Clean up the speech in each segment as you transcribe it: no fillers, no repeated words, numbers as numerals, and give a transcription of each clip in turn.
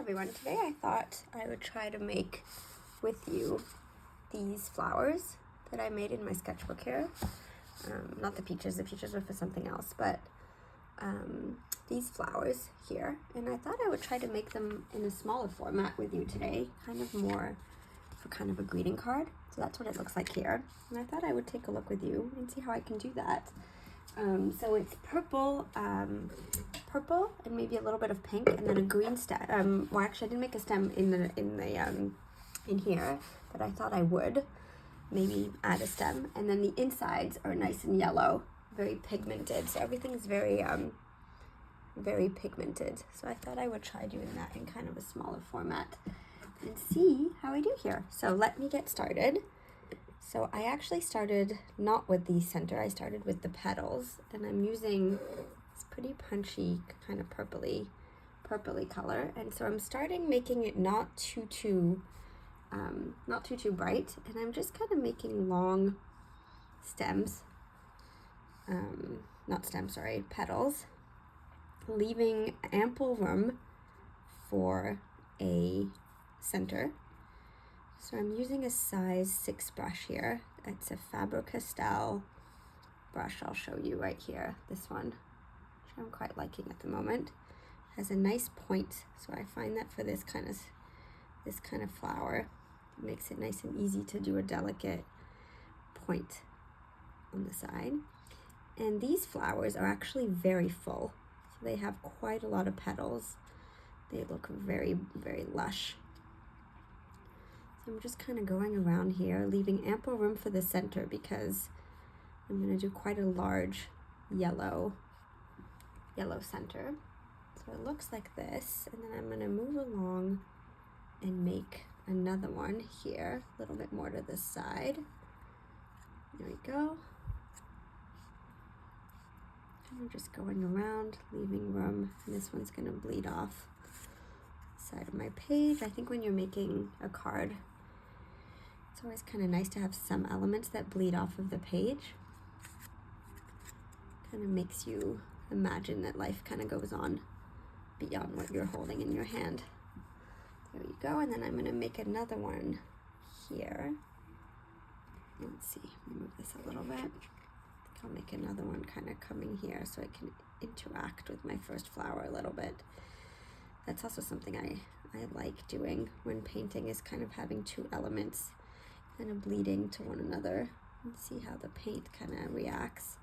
everyone, today I thought I would try to make with you these flowers that I made in my sketchbook here. Not the peaches were for something else, but these flowers here. And I thought I would try to make them in a smaller format with you today, kind of more for kind of a greeting card. So that's what it looks like here. And I thought I would take a look with you and see how I can do that. So it's purple and maybe a little bit of pink, and then a green stem. Well, actually, I didn't make a stem in here, but I thought I would maybe add a stem. And then the insides are nice and yellow, very pigmented. So everything's very very pigmented. So I thought I would try doing that in kind of a smaller format and see how I do here. So let me get started. So I actually started not with the center, I started with the petals, and I'm using this pretty punchy kind of purpley color. And so I'm starting making it not too bright, and I'm just kind of making long stems, petals, leaving ample room for a center. So I'm using a size 6 brush here. It's a Faber Castell brush. I'll show you right here. This one, which I'm quite liking at the moment, has a nice point. So I find that for this kind of flower, it makes it nice and easy to do a delicate point on the side. And these flowers are actually very full. So they have quite a lot of petals. They look very, very lush. So I'm just kind of going around here, leaving ample room for the center because I'm going to do quite a large yellow center. So it looks like this, and then I'm going to move along and make another one here, a little bit more to the side. There we go. And I'm just going around, leaving room, and this one's going to bleed off the side of my page. I think when you're making a card, it's always kind of nice to have some elements that bleed off of the page. Kind of makes you imagine that life kind of goes on beyond what you're holding in your hand. There you go, and then I'm going to make another one here. Let's see, move this a little bit. I'll make another one kind of coming here so I can interact with my first flower a little bit. That's also something I like doing when painting, is kind of having two elements kind of bleeding to one another and see how the paint kind of reacts.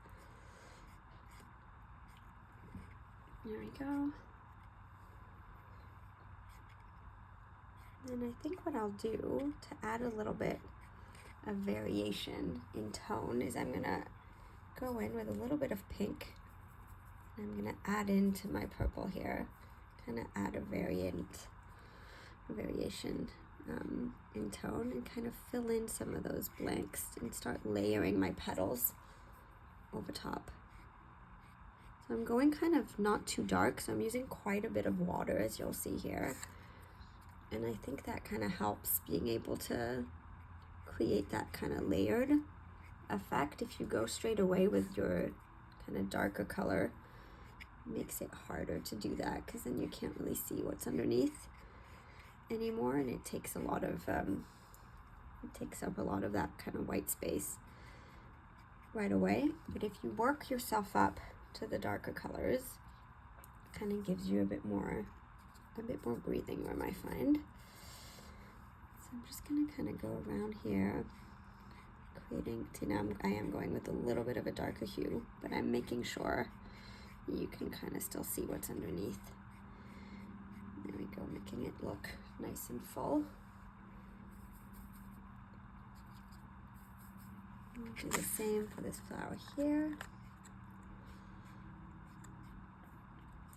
There we go. And I think what I'll do to add a little bit of variation in tone is I'm gonna go in with a little bit of pink, and I'm gonna add into my purple here, kind of add a variation in tone, and kind of fill in some of those blanks and start layering my petals over top. So I'm going kind of not too dark, so I'm using quite a bit of water, as you'll see here. And I think that kind of helps being able to create that kind of layered effect. If you go straight away with your kind of darker color, it makes it harder to do that because then you can't really see what's underneath anymore, and it takes a lot of it takes up a lot of that kind of white space right away. But if you work yourself up to the darker colors, it kind of gives you a bit more breathing room, I find. So I'm just gonna kind of go around here, creating. See, now I am going with a little bit of a darker hue, but I'm making sure you can kind of still see what's underneath. There we go, making it look nice and full. I'll do the same for this flower here.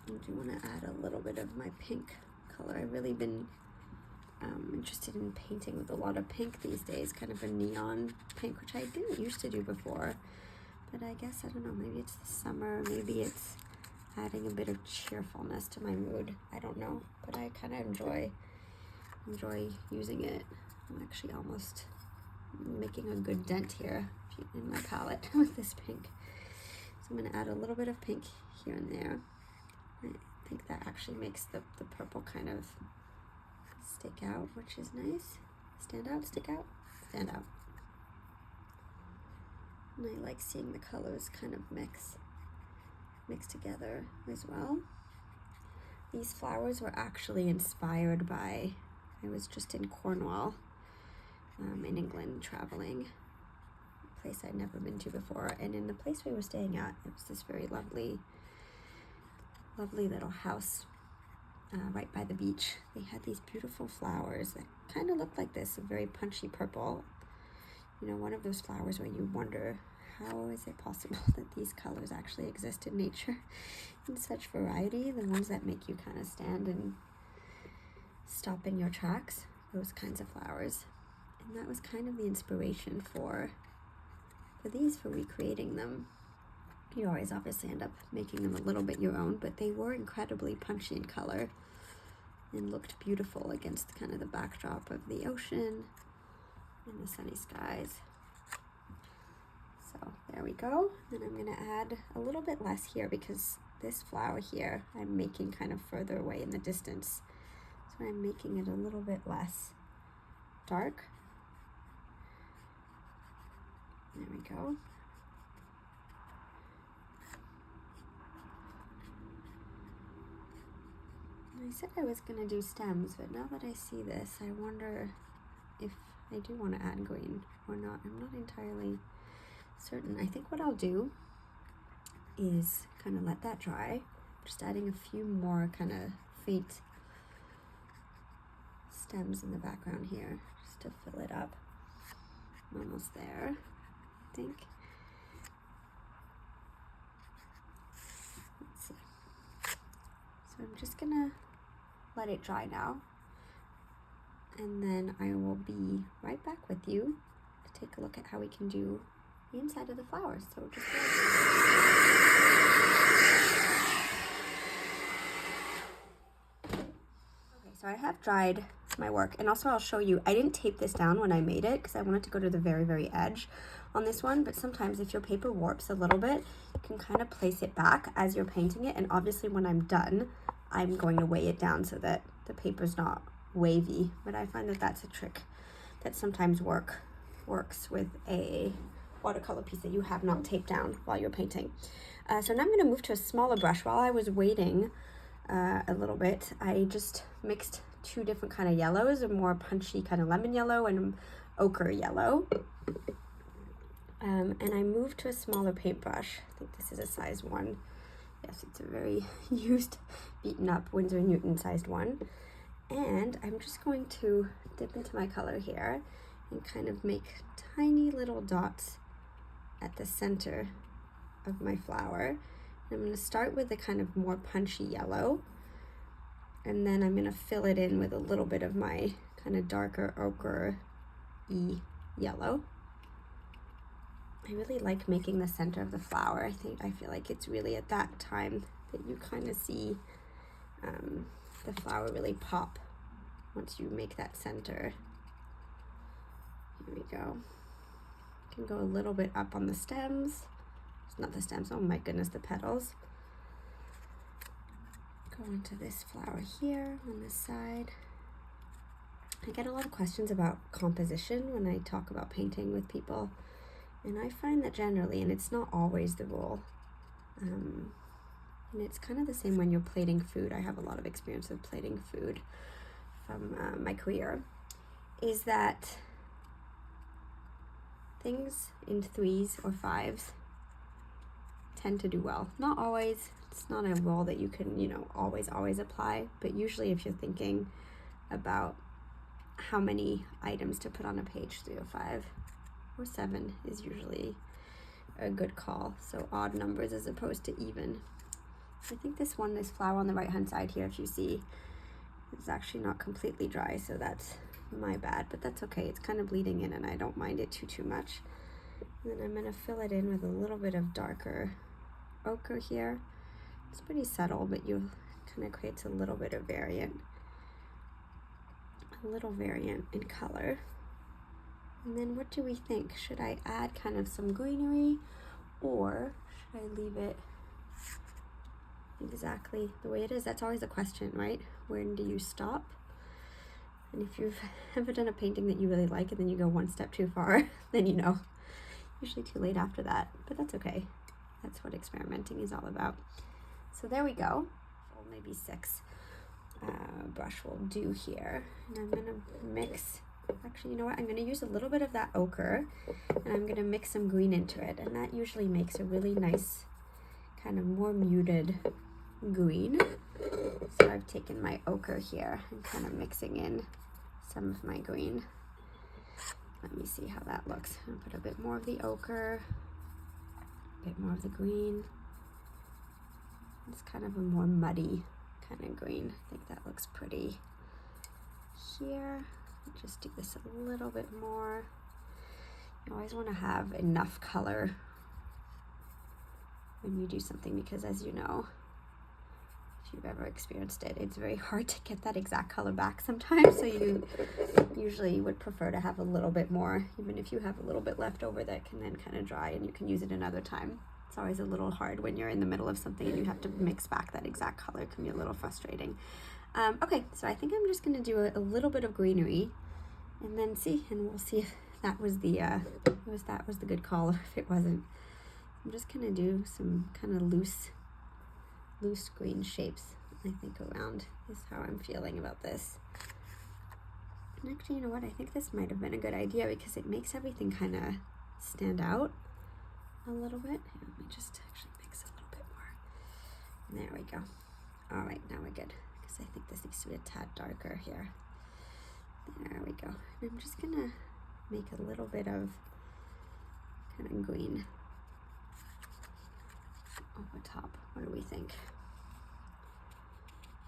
I do want to add a little bit of my pink color. I've really been interested in painting with a lot of pink these days, kind of a neon pink, which I didn't used to do before. But I guess, I don't know, maybe it's the summer, maybe it's adding a bit of cheerfulness to my mood. I don't know, but I kind of enjoy using it. I'm actually almost making a good dent here in my palette with this pink. So I'm going to add a little bit of pink here and there. I think that actually makes the purple kind of stick out, which is nice. Stand out, stick out, stand out. And I like seeing the colors kind of mix together as well. These flowers were actually inspired by, I was just in Cornwall, in England, traveling, a place I'd never been to before, and in the place we were staying at, it was this very lovely little house right by the beach. They had these beautiful flowers that kind of looked like this, a very punchy purple. You know, one of those flowers where you wonder, how is it possible that these colors actually exist in nature in such variety? The ones that make you kind of stand and stop in your tracks, those kinds of flowers. And that was kind of the inspiration for recreating them. You always obviously end up making them a little bit your own, but they were incredibly punchy in color and looked beautiful against kind of the backdrop of the ocean and the sunny skies. So there we go. And I'm going to add a little bit less here because this flower here I'm making kind of further away in the distance. So I'm making it a little bit less dark. There we go. I said I was going to do stems, but now that I see this, I wonder if I do want to add green or not. I'm not entirely certain. I think what I'll do is kind of let that dry, just adding a few more kind of faint stems in the background here, just to fill it up. I'm almost there, I think. Let's see. So I'm just gonna let it dry now, and then I will be right back with you to take a look at how we can do the inside of the flowers. So just okay, so I have dried my work, and also I'll show you, I didn't tape this down when I made it because I wanted to go to the very edge on this one, but sometimes if your paper warps a little bit, you can kind of place it back as you're painting it, and obviously when I'm done, I'm going to weigh it down so that the paper's not wavy, but I find that that's a trick that sometimes works with a watercolor piece that you have not taped down while you're painting. So now I'm going to move to a smaller brush. While I was waiting a little bit, I just mixed two different kind of yellows, a more punchy kind of lemon yellow and ochre yellow. And I moved to a smaller paintbrush. I think this is a size 1. Yes, it's a very used, beaten up Winsor & Newton sized one. And I'm just going to dip into my color here and kind of make tiny little dots at the center of my flower. I'm going to start with the kind of more punchy yellow, and then I'm going to fill it in with a little bit of my kind of darker ochre-y yellow. I really like making the center of the flower. I feel like it's really at that time that you kind of see the flower really pop once you make that center. Here we go. You can go a little bit up on the stems. It's not the stems, oh my goodness, the petals. Go into this flower here on this side. I get a lot of questions about composition when I talk about painting with people. And I find that generally, and it's not always the rule, and it's kind of the same when you're plating food. I have a lot of experience with plating food from my career, is that things in 3s or 5s tend to do well. Not always. It's not a rule that you can, always apply, but usually if you're thinking about how many items to put on a page, 3 or 5 or 7 is usually a good call. So odd numbers as opposed to even. I think this flower on the right hand side here, if you see, is actually not completely dry, so that's my bad, but that's okay. It's kind of bleeding in and I don't mind it too much. And then I'm going to fill it in with a little bit of darker ochre here. It's pretty subtle, but you kind of creates a little bit of variant in color. And then what do we think? Should I add kind of some greenery, or should I leave it exactly the way it is? That's always a question, right? When do you stop And if you've ever done a painting that you really like and then you go one step too far, then you know, usually too late after that, but that's okay. That's what experimenting is all about. So there we go. Well, maybe 6 brush will do here. And I'm gonna mix, actually, you know what? I'm gonna use a little bit of that ochre and I'm gonna mix some green into it. And that usually makes a really nice, kind of more muted green. So I've taken my ochre here and kind of mixing in some of my green. Let me see how that looks. I'll put a bit more of the ochre, a bit more of the green. It's kind of a more muddy kind of green. I think that looks pretty here. Just do this a little bit more. You always want to have enough color when you do something, because as you know, if you've ever experienced it, it's very hard to get that exact color back sometimes. So you usually would prefer to have a little bit more, even if you have a little bit left over that can then kind of dry and you can use it another time. It's always a little hard when you're in the middle of something and you have to mix back that exact color. It can be a little frustrating. Okay, so I think I'm just going to do a little bit of greenery and then and we'll see if that was the good call or if it wasn't. I'm just going to do some kind of loose green shapes, I think, around is how I'm feeling about this. And actually, you know what? I think this might have been a good idea because it makes everything kind of stand out a little bit. Here, let me just actually mix a little bit more. There we go. All right, now we're good because I think this needs to be a tad darker here. There we go. And I'm just gonna make a little bit of kind of green over top. What do we think?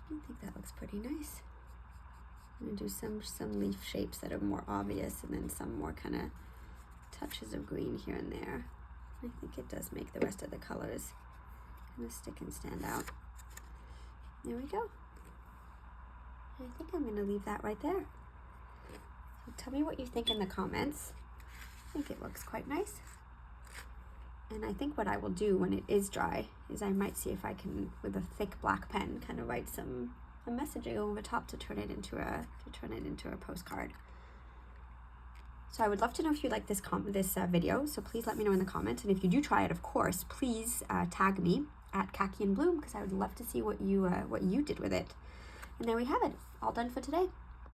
I think that looks pretty nice. I'm gonna do some leaf shapes that are more obvious and then some more kind of touches of green here and there. I think it does make the rest of the colors kind of stick and stand out. There we go. I think I'm gonna leave that right there. So tell me what you think in the comments. I think it looks quite nice. And I think what I will do when it is dry is I might see if I can, with a thick black pen, kind of write a messaging over top to turn it into a postcard. So I would love to know if you like this video. So please let me know in the comments. And if you do try it, of course, please tag me at Khaki and Bloom because I would love to see what you did with it. And there we have it, all done for today.